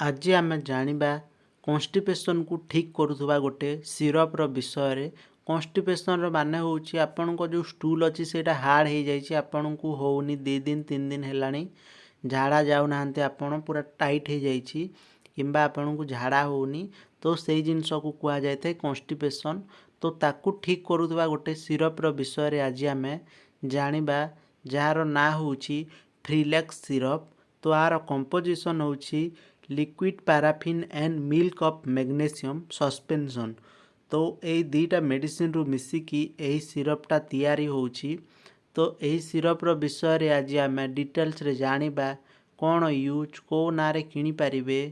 आज आम जानिबा कन्स्टिपेशन को ठीक करुवा गोटे सिरप्र विषय। कन्स्टिपेशन माने होची आपनको जो स्टूल अच्छी से हार्ड हो जाइए, आपण को होनी 2 दिन 3 दिन है झाड़ा जाऊ ना आपण पूरा टाइट हो जाइए किंबा आपण को झाड़ा होनी, तो से जिनस को कह जाए कन्स्टिपेशन। तो ताकू ठीक करुवा गोटे सिरप्र विषय आज आम जानिबा, जार ना होची फ्रीलेक्स सिरप। तो यार कंपोजिशन होची liquid paraffin and milk of magnesium suspension. तो यही दुईटा मेडिसिन रु मिसिकी यही सिरपटा तैयारी होची। तो यही सिरप्र विषय आज आम डिटेल्स रे जानिबा, कौन यूज को ना रे किनी पारिबे,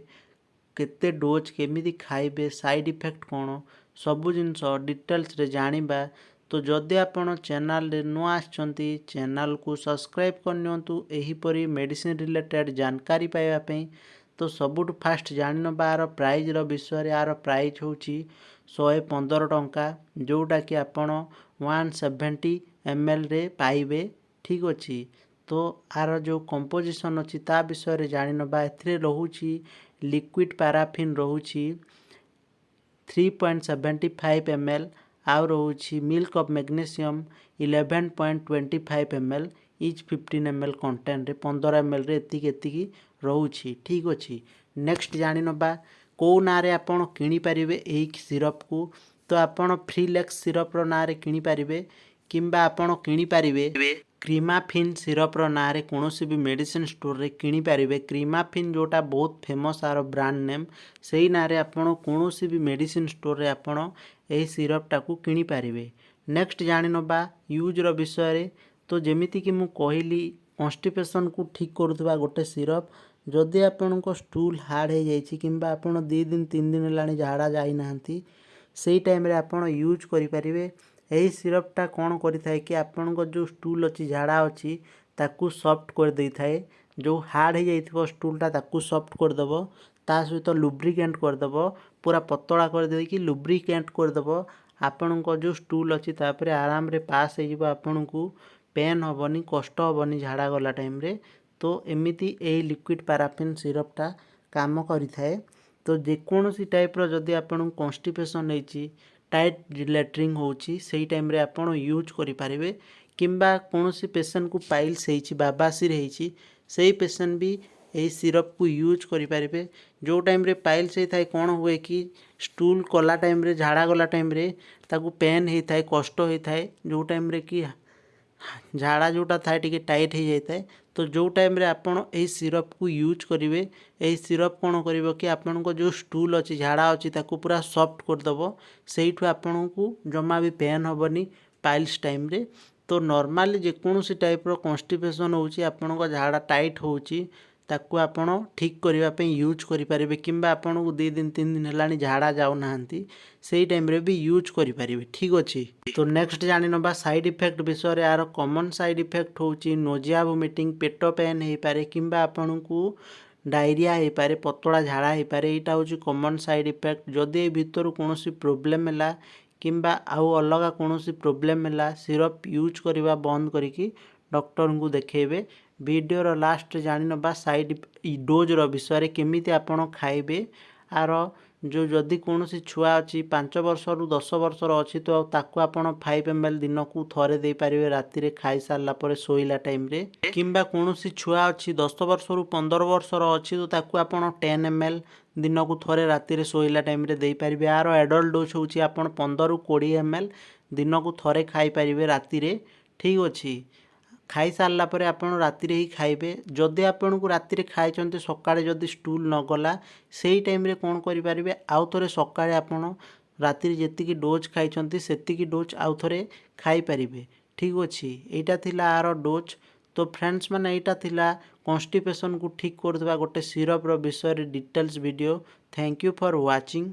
केते डोज केमिति खाइबे, साइड इफेक्ट कौन, सबु जिनस डिटेल्स रे जानिबा। तो जदि आपण चैनल रे नुआ आछंती चैनल को सब्सक्राइब करनियंतु एहीपरी मेडिसिन रिलेटेड जानकारी पाइबा पई। तो सबुठ फास्ट जान बार प्राइज विषय। यार प्राइज होची 115 टंका, जोटा कि आपण 170 ml रे पाइबे। ठीक अच्छी। तो यार जो कंपोजिशन अच्छी ता विषय जान बा। एथिरे रहूची लिक्विड पैराफिन रहूची 3.75 ml, आउ रहूची milk of magnesium 11.25 ml, each 15 ml content रे 15 ml रे एतिकी रहूची। ठीक अच्छी। नेक्स्ट जानी नबा को ना रे आपण किनी पारिबे एही सिरप को। तो आपण फ्रीलेक्स सिरप रो ना रे किनी पारिबे, किंबा आपण किनी पारिबे क्रीमाफिन सिरप रो ना रे कोनोसी भी मेडिसिन स्टोर रे किनी पारिबे। क्रीमाफिन जोटा बहुत फेमस आर ब्रांड नेम, सेही ना रे आपण कोनोसी भी मेडिसिन स्टोर रे आपण एही सिरप टाकू किनी पारिबे। नेक्स्ट जानी नबा यूज रो विषय। तो जेमिति कि मु कहली कन्स्टिपेशन को ठीक करुवा गोटे सिरप। जदि आपण स्टूल हार्ड हो जाइए किंबा आपण 2 दिन 3 दिन है झाड़ा जाई नाहंती, सेही टाइम रे आपण यूज करि परिबे। एही सिरपटा कौन करिथाय कि आपण जो स्टूल अच्छी झाड़ा अच्छी ताकू सॉफ्ट कर देई थाए। जो हार्ड हो जाइथिबो स्टूलटा ताकू सॉफ्ट कर दबो, ता सहित लुब्रिकेंट कर दबो, पूरा पतला कर देकी लुब्रिकेंट कर दबो। आपण जो स्टूल अच्छी तापरे आराम रे पास हो जिवो, आपण को पेन हबनी, कष्ट हबनी झाड़ा गला टाइम रे। तो एमिति ए लिक्विड पैराफिन सिरपटा काम करिथाए। तो जेकोसी टाइप रो जदि आपण कन्स्टिपेशन होईची, टाइट लैट्रिंग होची, सेही टाइम रे आपण यूज करि पारिबे। किंबा कोनोसी पेशेंट को पाइल्स होईची, बाबासीर होईची, सेही पेशेंट भी एही सिरप को यूज करि पारिबे। जो टाइम रे पाइल्स होई थाए कोन हुए कि स्टूल कला टाइम रे, झाड़ा गला टाइम रे ताकू पेन होई थाए, कष्ट होई थाए। जो टाइम रे कि झाड़ा जोटा थाए टिके टाइट हो जाए, तो जो टाइम रे आपण एही सिरप को यूज करिवे, एही सिरप कौन करिवो कि आपण को जो स्टूल अच्छी झाड़ा अच्छी ताकू पूरा सॉफ्ट कर दबो। सेहीठु आपण को जमा भी पेन हबनी पाइल्स टाइम रे। तो नॉर्मली जेकोसी टाइप रो कन्स्टिपेशन होची, आपण को झाड़ा टाइट होची, ताकू आपण ठीक करिवा पे यूज करि परिबे। किंबा आपण को 2 दिन 3 दिन हेलानी झाड़ा जाऊ नाहंती, सेही टाइम रे भी यूज करि परिबे। ठीक अछि। तो नेक्स्ट जानि नबा साइड इफेक्ट विषय। यार कॉमन साइड इफेक्ट होची नोजिया, वोमिटिंग, पेट पेन हो पारे, किंबा आपण को डायरिया हो पारे, पतला झाड़ा हो पारे। एटा होची कॉमन साइड इफेक्ट। जदि ए भितर कोनोसी प्रॉब्लम हैला किंबा आउ अलगा कोनोसी प्रॉब्लम हैला, सिरप यूज करबा बंद करिकी डॉक्टर को देखेबे। वीडियो रो लास्ट जानि नबा साइड डोज रो विषय, केमिति आपण खाइबे। आर जो जदि कोनोसी छुआ अच्छी 5 वर्ष रु 10 वर्ष अच्छी, तो ताकू आपण 5 ml दिन को थरे दे पारिबे राति रे खाई सारला परे सोइला टाइम रे। किंबा कोनोसी छुआ अच्छी 10 वर्ष रु 15 वर्ष अच्छी, तो ताकू आपण 10 ml दिन को थरे राति रे सोइला टाइम रे दे पारिबे। यार एडल्ट डोज होची आपण 15 रु 20 ml दिन को थरे खाई पारिबे राति रे। ठीक अछि। खाई सारला परे आपण राति रे ही खाइबे। जदि आपण को राति रे खाइचंते सकाळे जदि स्टूल न गला, सेही टाइम रे कोन करि पारिबे, आउ थरे सकाळे आपण राति रे जेतिकी डोज खाइचंते सेतिकी डोज आउ थरे खाई पारिबे। ठीक अछि। एटा थिला आर डोज। तो फ्रेंड्स माने एटा थिला कन्स्टिपेशन को ठीक करदबा गोटे सिरप रो विषय रे details video. Thank you for watching.